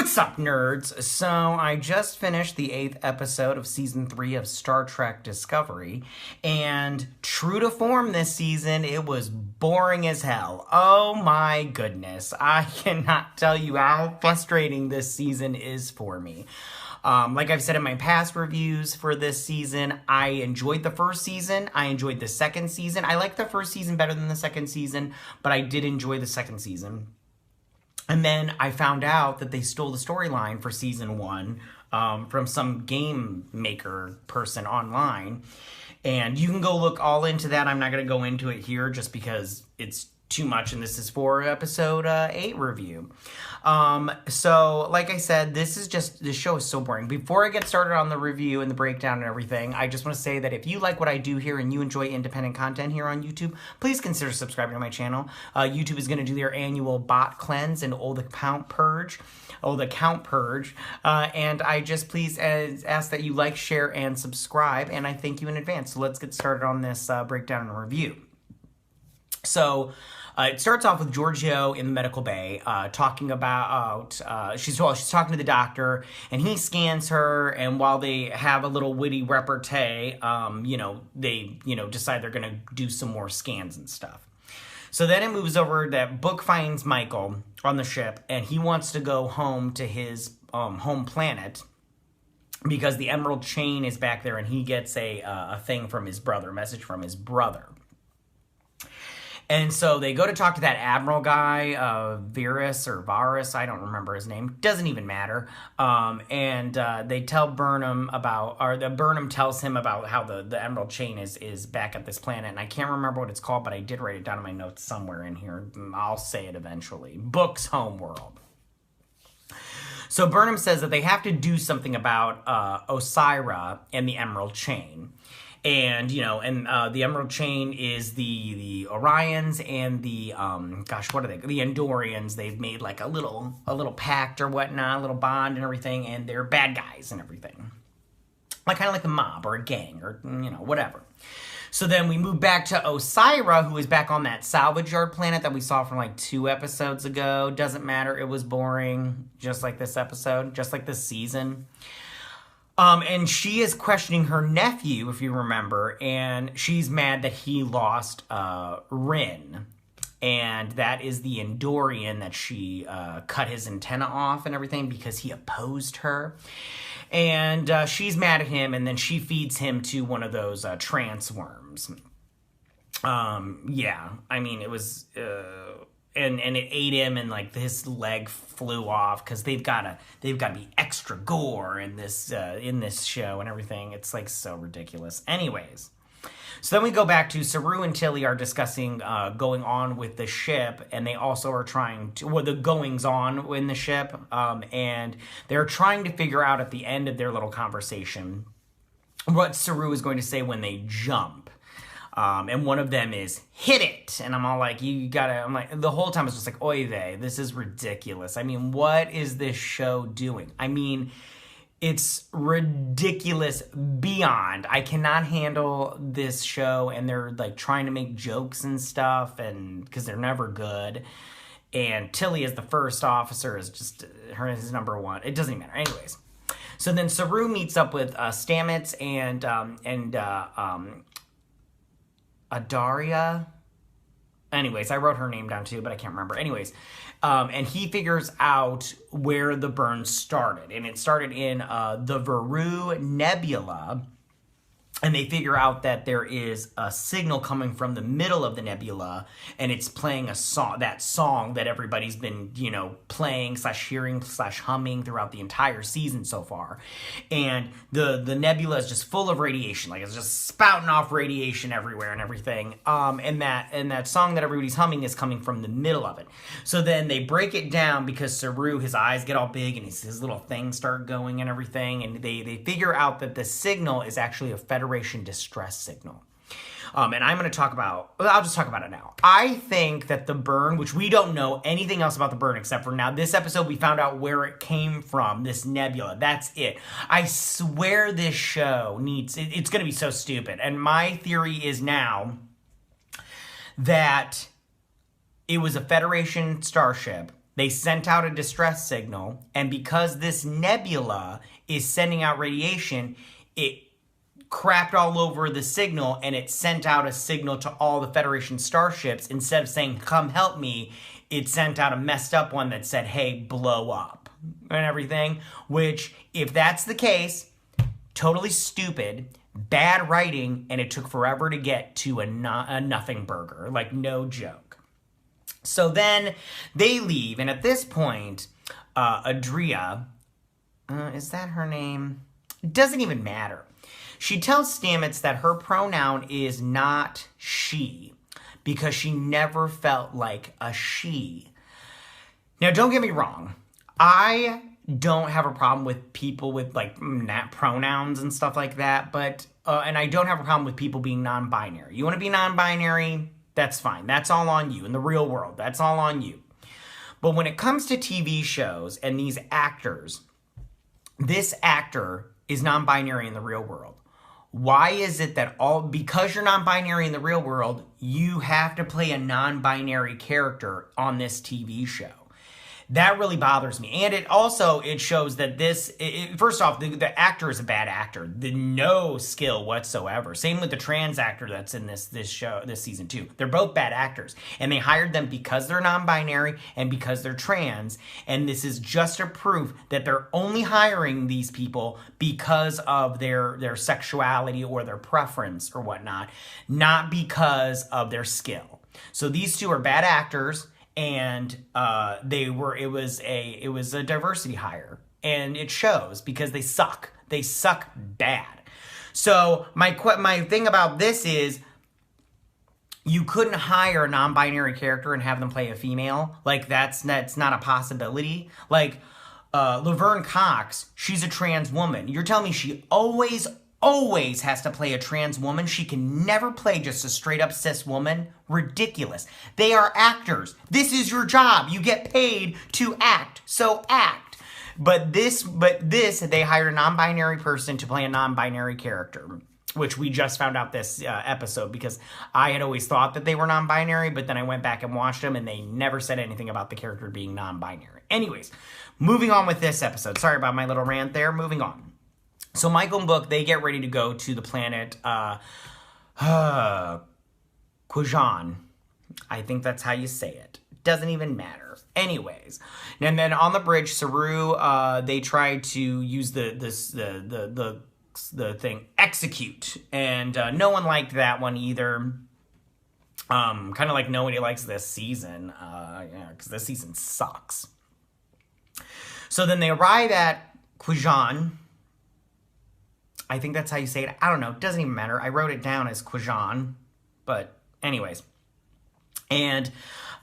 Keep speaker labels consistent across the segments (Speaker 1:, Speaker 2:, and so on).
Speaker 1: What's up, nerds? So, I just finished the 8th episode of Season 3 of Star Trek Discovery, and true to form this season, it was boring as hell. Oh my goodness. I cannot tell you how frustrating this season is for me. Like I've said in my past reviews for this season, I enjoyed the first season. I enjoyed the second season. I liked the first season better than the second season, but I did enjoy the second season. And then I found out that they stole the storyline for season 1 from some game maker person online. And you can go look all into that. I'm not going to go into it here just because it's too much, and this is for episode 8 review. So like I said, this show is so boring. Before I get started on the review and the breakdown and everything, I just want to say that if you like what I do here and you enjoy independent content here on YouTube, please consider subscribing to my channel. YouTube is going to do their annual bot cleanse and old account purge. And I just please ask that you like, share, and subscribe, and I thank you in advance. So let's get started on this breakdown and review. So, it starts off with Georgiou in the medical bay, talking about, she's talking to the doctor, and he scans her, and while they have a little witty repartee, they, decide they're gonna do some more scans and stuff. So then it moves over that Book finds Michael on the ship, and he wants to go home to his, home planet, because the Emerald Chain is back there, and he gets a thing from his brother, a message from his brother. And so they go to talk to that admiral guy, Varus, I don't remember his name, doesn't even matter. And they tell Burnham Burnham tells him about how the Emerald Chain is back at this planet. And I can't remember what it's called, but I did write it down in my notes somewhere in here. I'll say it eventually. Book's homeworld. So Burnham says that they have to do something about Ossyra and the Emerald Chain. And, the Emerald Chain is the Orions and the, what are they? The Andorians. They've made like a little pact or whatnot, a little bond and everything, and they're bad guys and everything. Like kind of like a mob or a gang or, whatever. So then we move back to Ossyra, who is back on that salvage yard planet that we saw from like 2 episodes ago. Doesn't matter. It was boring, just like this episode, just like this season. And she is questioning her nephew, if you remember, and she's mad that he lost Rin. And that is the Andorian that she cut his antenna off and everything because he opposed her. And she's mad at him, and then she feeds him to one of those trance worms. It was... And it ate him, and like his leg flew off because they've got to be extra gore in this show and everything. It's like so ridiculous. Anyways, so then we go back to Saru and Tilly are discussing going on with the ship, and they also are the goings on in the ship, and they're trying to figure out at the end of their little conversation what Saru is going to say when they jump. And one of them is, hit it! And I'm all like, the whole time it's just like, oy vey, this is ridiculous. I mean, what is this show doing? I mean, it's ridiculous beyond. I cannot handle this show, and they're like trying to make jokes and stuff, and because they're never good. And Tilly as the first officer is just, his number one. It doesn't even matter. Anyways. So then Saru meets up with Stamets and Adaria. Anyways, I wrote her name down too, but I can't remember. Anyways, and he figures out where the burn started. And it started in the Veru Nebula. And they figure out that there is a signal coming from the middle of the nebula, and it's playing that song that everybody's been, playing / hearing / humming throughout the entire season so far. And the nebula is just full of radiation, like it's just spouting off radiation everywhere and everything. And that song that everybody's humming is coming from the middle of it. So then they break it down because Saru, his eyes get all big and his little things start going and everything, and they figure out that the signal is actually a Federation distress signal. And I'm going to I'll just talk about it now. I think that the burn, which we don't know anything else about the burn except for now, this episode we found out where it came from, this nebula. That's it. I swear this show it's going to be so stupid. And my theory is now that it was a Federation starship They sent out a distress signal, and because this nebula is sending out radiation, it crapped all over the signal, and it sent out a signal to all the Federation starships. Instead of saying, come help me, it sent out a messed up one that said, hey, blow up, and everything. Which, if that's the case, totally stupid, bad writing, and it took forever to get to a nothing burger. Like, no joke. So then they leave, and at this point, Adria, is that her name? It doesn't even matter. She tells Stamets that her pronoun is not she, because she never felt like a she. Now, don't get me wrong. I don't have a problem with people with, like, pronouns and stuff like that, but, and I don't have a problem with people being non-binary. You want to be non-binary? That's fine. That's all on you. In the real world, that's all on you. But when it comes to TV shows and these actors, this actor is non-binary in the real world. Why is it that because you're non-binary in the real world, you have to play a non-binary character on this TV show? That really bothers me. And it shows that first off, the actor is a bad actor. No skill whatsoever. Same with the trans actor that's in this show, this season 2. They're both bad actors. And they hired them because they're non-binary and because they're trans. And this is just a proof that they're only hiring these people because of their sexuality or their preference or whatnot, not because of their skill. So these two are bad actors. And it was a diversity hire, and it shows because they suck. They suck bad. So my thing about this is, you couldn't hire a non-binary character and have them play a female. Like, that's not a possibility. Like, Laverne Cox, she's a trans woman. You're telling me she always has to play a trans woman? She can never play just a straight up cis woman? Ridiculous. They are actors. This is your job. You get paid to act. So act. But they hired a non-binary person to play a non-binary character, which we just found out this episode, because I had always thought that they were non-binary, but then I went back and watched them and they never said anything about the character being non-binary. Anyways, moving on with this episode. Sorry about my little rant there. Moving on. So Michael and Book, they get ready to go to the planet Khajan. I think that's how you say it. Doesn't even matter. Anyways, and then on the bridge, Saru, they try to use the thing execute, and no one liked that one either. Kind of like nobody likes this season, because this season sucks. So then they arrive at Khajan. I think that's how you say it. I don't know. It doesn't even matter. I wrote it down as Khajan. But anyways. And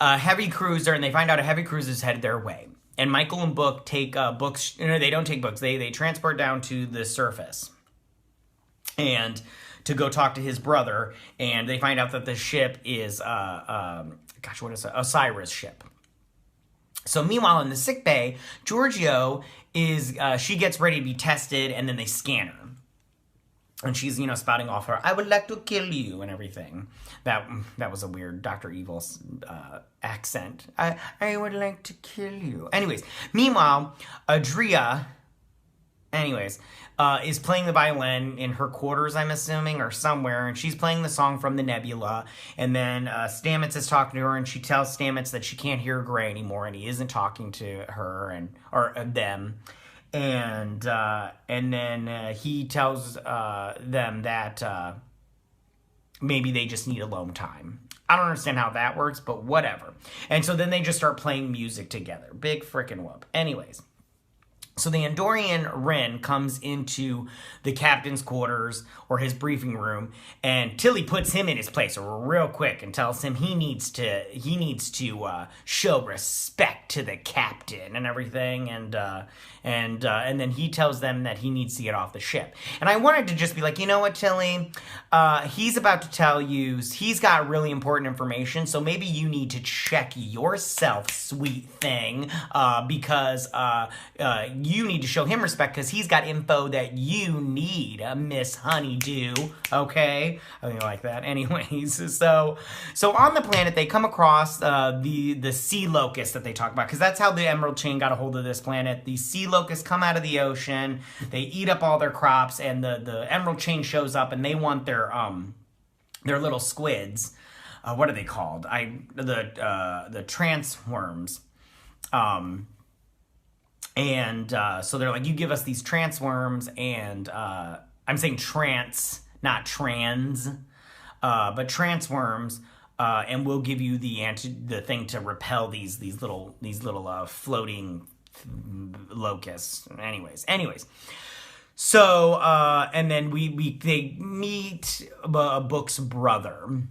Speaker 1: a heavy cruiser, and they find out a heavy cruiser is headed their way. And Michael and Book take books. No, they don't take books. They transport down to the surface. And to go talk to his brother. And they find out that the ship is, what is it? Ossyra's ship. So meanwhile, in the sickbay, Giorgio she gets ready to be tested, and then they scan her. And she's, spouting off her, I would like to kill you, and everything. That was a weird Dr. Evil accent. I would like to kill you. Anyways, meanwhile, Adria, is playing the violin in her quarters, I'm assuming, or somewhere, and she's playing the song from the Nebula, and then Stamets is talking to her, and she tells Stamets that she can't hear Gray anymore, and he isn't talking to her or them. And then he tells them that maybe they just need alone time. I don't understand how that works, but whatever. And so then they just start playing music together. Big frickin' whoop. Anyways. So the Andorian Ren comes into the captain's quarters or his briefing room, and Tilly puts him in his place real quick and tells him he needs to show respect to the captain and everything, and then he tells them that he needs to get off the ship. And I wanted to just be like, you know what, Tilly, he's about to tell you he's got really important information, so maybe you need to check yourself, sweet thing, because you need to show him respect because he's got info that you need, Miss Honeydew. Okay, I think I like that. Anyways, so on the planet they come across the sea locust that they talk about, because that's how the Emerald Chain got a hold of this planet. These sea locusts come out of the ocean, they eat up all their crops, and the Emerald Chain shows up, and they want their little squids. What are they called? The trance worms. So they're like, you give us these trance worms, and I'm saying trance, not trans, but trance worms, and we'll give you the thing to repel these little floating locusts. Anyways. So and then they meet Book's brother.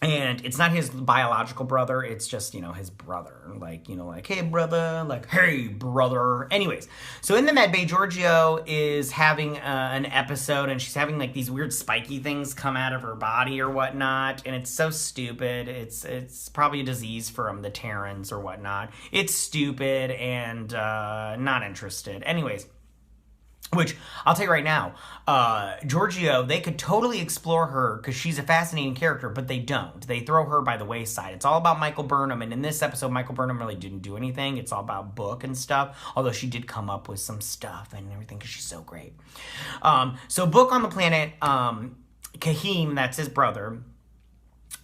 Speaker 1: And it's not his biological brother, it's just, his brother. Like, hey, brother, like, hey, brother. Anyways, so in the med bay, Giorgio is having an episode, and she's having, like, these weird spiky things come out of her body or whatnot, and it's so stupid. It's probably a disease from the Terrans or whatnot. It's stupid and not interested. Anyways. Which, I'll tell you right now, Giorgio, they could totally explore her because she's a fascinating character, but they don't. They throw her by the wayside. It's all about Michael Burnham, and in this episode, Michael Burnham really didn't do anything. It's all about Book and stuff, although she did come up with some stuff and everything because she's so great. So Book on the planet, Kahim, that's his brother,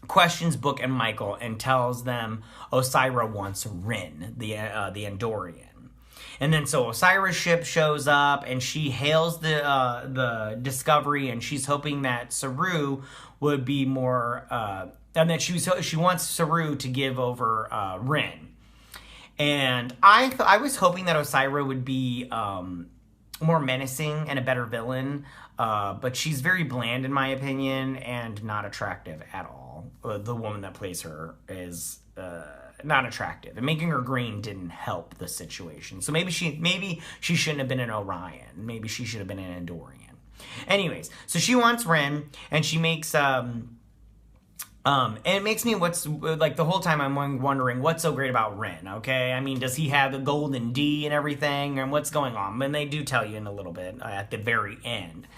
Speaker 1: questions Book and Michael and tells them Ossyra wants Rin, the Andorian. And then so Ossyra's ship shows up, and she hails the Discovery, and she's hoping that Saru would be more, and that she wants Saru to give over Rin. And I was hoping that Ossyra would be more menacing and a better villain, but she's very bland in my opinion and not attractive at all. The woman that plays her is not attractive, and making her green didn't help the situation. So maybe she shouldn't have been an Orion. Maybe she should have been an Andorian. Anyways, so she wants Ren, and she makes and it makes me the whole time I'm wondering what's so great about Ren. Okay, I mean, does he have the golden D and everything, and what's going on? And they do tell you in a little bit at the very end.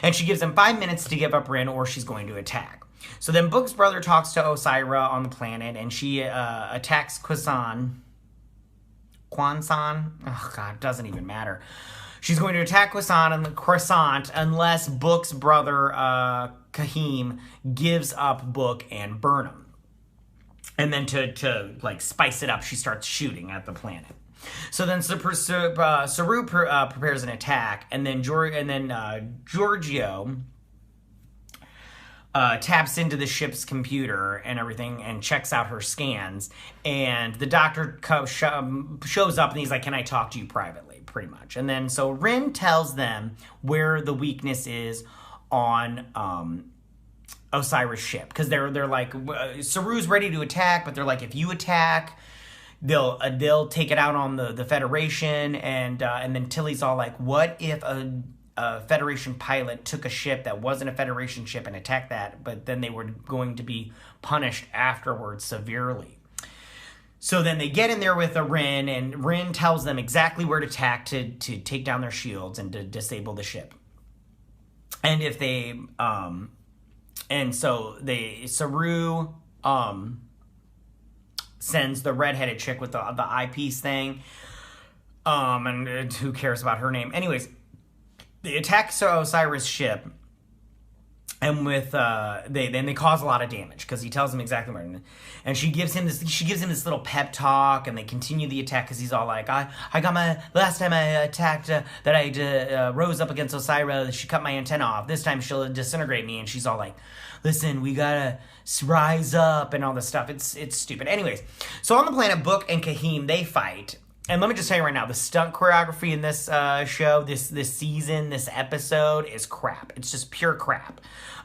Speaker 1: And she gives him 5 minutes to give up Ren, or she's going to attack. So then Book's brother talks to Ossyra on the planet, and she attacks Kwansan. Oh, God, doesn't even matter. She's going to attack Croissant unless Book's brother, Kahim, gives up Book and Burnham. And then to spice it up, she starts shooting at the planet. So then Saru prepares an attack, and then Giorgio taps into the ship's computer and everything and checks out her scans, and the doctor shows up, and he's like, can I talk to you privately, pretty much. And then so Rin tells them where the weakness is on Ossyra's ship, because they're like, Saru's ready to attack, but they're like, if you attack, they'll take it out on the Federation, and then Tilly's all like, what if a Federation pilot took a ship that wasn't a Federation ship and attacked that, but then they were going to be punished afterwards severely. So then they get in there with Rin, and Rin tells them exactly where to attack to take down their shields and to disable the ship. And if they, Saru sends the redheaded chick with the eyepiece thing, and who cares about her name? Anyways, they attack Ossyra's ship, and with they cause a lot of damage because he tells them exactly where. And she gives him this little pep talk, and they continue the attack because he's all like, I got my last time I attacked that I rose up against Ossyra, she cut my antenna off. This time she'll disintegrate me, and she's all like, listen, we gotta rise up and all this stuff. It's stupid. Anyways, so on the planet, Book and Kahim, they fight. And let me just tell you right now, the stunt choreography in this show, this season, this episode is crap. It's just pure crap.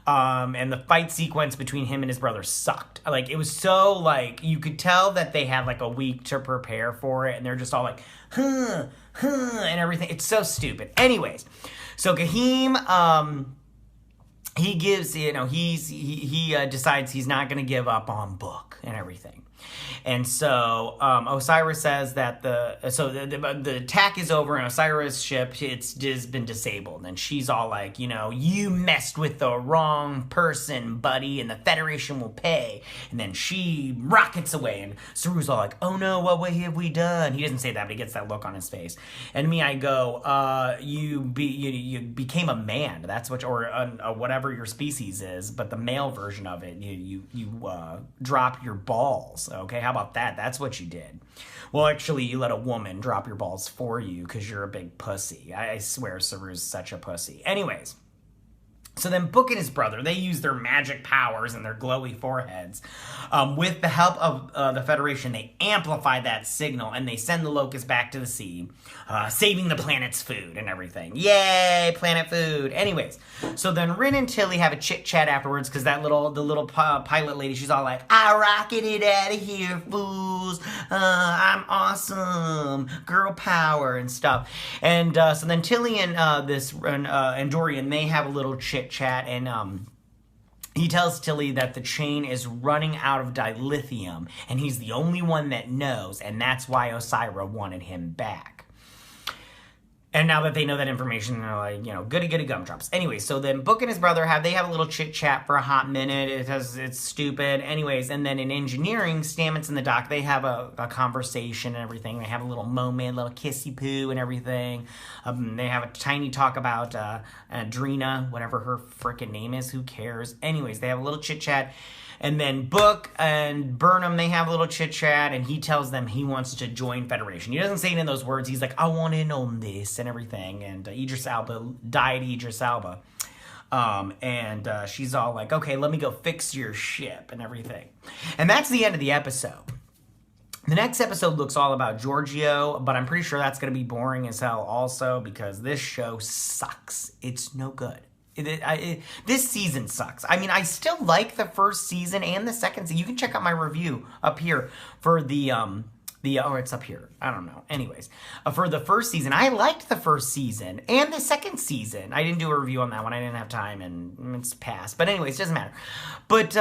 Speaker 1: And the fight sequence between him and his brother sucked. Like, it was so, like, you could tell that they had, like, a week to prepare for it, and they're just all like, and everything. It's so stupid. Anyways, so Kahim, he gives, he decides he's not going to give up on Book and everything. And so Ossyra says that the attack is over and Ossyra's ship, it's just been disabled. And she's all like, you messed with the wrong person, buddy, and the Federation will pay. And then she rockets away, and Saru's all like, oh no, what have we done? He doesn't say that, but he gets that look on his face. And me, I go, you became a man. That's what, or whatever your species is, but the male version of it, you drop your balls. Okay, how about that? That's what you did. Well, actually, you let a woman drop your balls for you because you're a big pussy. I swear Saru's such a pussy. Anyways, so then Book and his brother, they use their magic powers and their glowy foreheads. With the help of the Federation, they amplify that signal and they send the Locust back to the sea, saving the planet's food and everything. Yay, planet food. Anyways, so then Rin and Tilly have a chit-chat afterwards because the little pilot lady, she's all like, I rocketed out of here, fools. I'm awesome. Girl power and stuff. And so then Tilly and Dorian, they have a little chit-chat, and he tells Tilly that the chain is running out of dilithium, and he's the only one that knows, and that's why Ossyra wanted him back. And now that they know that information, they're like, goody gumdrops. Anyway, so then Book and his brother have a little chit-chat for a hot minute. It's stupid. Anyways, and then in engineering, Stamets and the Doc, they have a conversation and everything. They have a little moment, little kissy poo and everything. They have a tiny talk about Adrena, whatever her frickin' name is. Who cares? Anyways, they have a little chit-chat. And then Book and Burnham, they have a little chit-chat, and he tells them he wants to join Federation. He doesn't say it in those words. He's like, I want in on this and everything. And Idris Elba, died Idris Elba. And she's all like, okay, let me go fix your ship and everything. And that's the end of the episode. The next episode looks all about Giorgio, but I'm pretty sure that's going to be boring as hell also because this show sucks. It's no good. This season sucks. I mean, I still like the first season and the second season. You can check out my review up here for it's up here. I don't know. Anyways, for the first season, I liked the first season and the second season. I didn't do a review on that one. I didn't have time and it's past. But anyways, it doesn't matter. But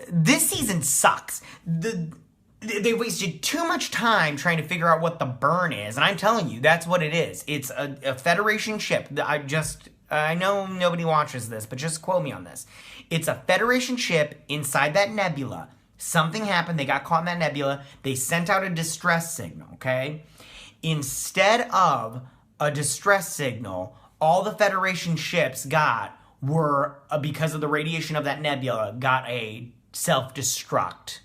Speaker 1: this season sucks. They wasted too much time trying to figure out what the burn is. And I'm telling you, that's what it is. It's a Federation ship. I know nobody watches this, but just quote me on this. It's a Federation ship inside that nebula. Something happened. They got caught in that nebula. They sent out a distress signal, okay? Instead of a distress signal, all the Federation ships were, because of the radiation of that nebula, got a self-destruct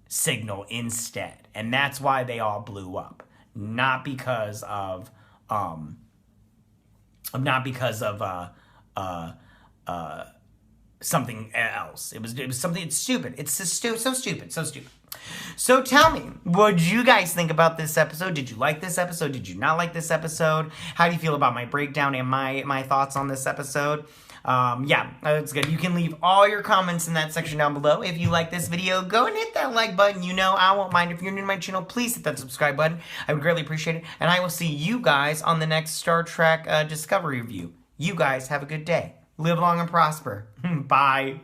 Speaker 1: signal instead. And that's why they all blew up. Not because of something else. It was something. It's stupid. It's so stupid. So tell me, what did you guys think about this episode? Did you like this episode? Did you not like this episode? How do you feel about my breakdown and my thoughts on this episode? Yeah, that's good. You can leave all your comments in that section down below. If you like this video, go and hit that like button. I won't mind. If you're new to my channel, please hit that subscribe button. I would greatly appreciate it. And I will see you guys on the next Star Trek Discovery review. You guys have a good day. Live long and prosper. Bye.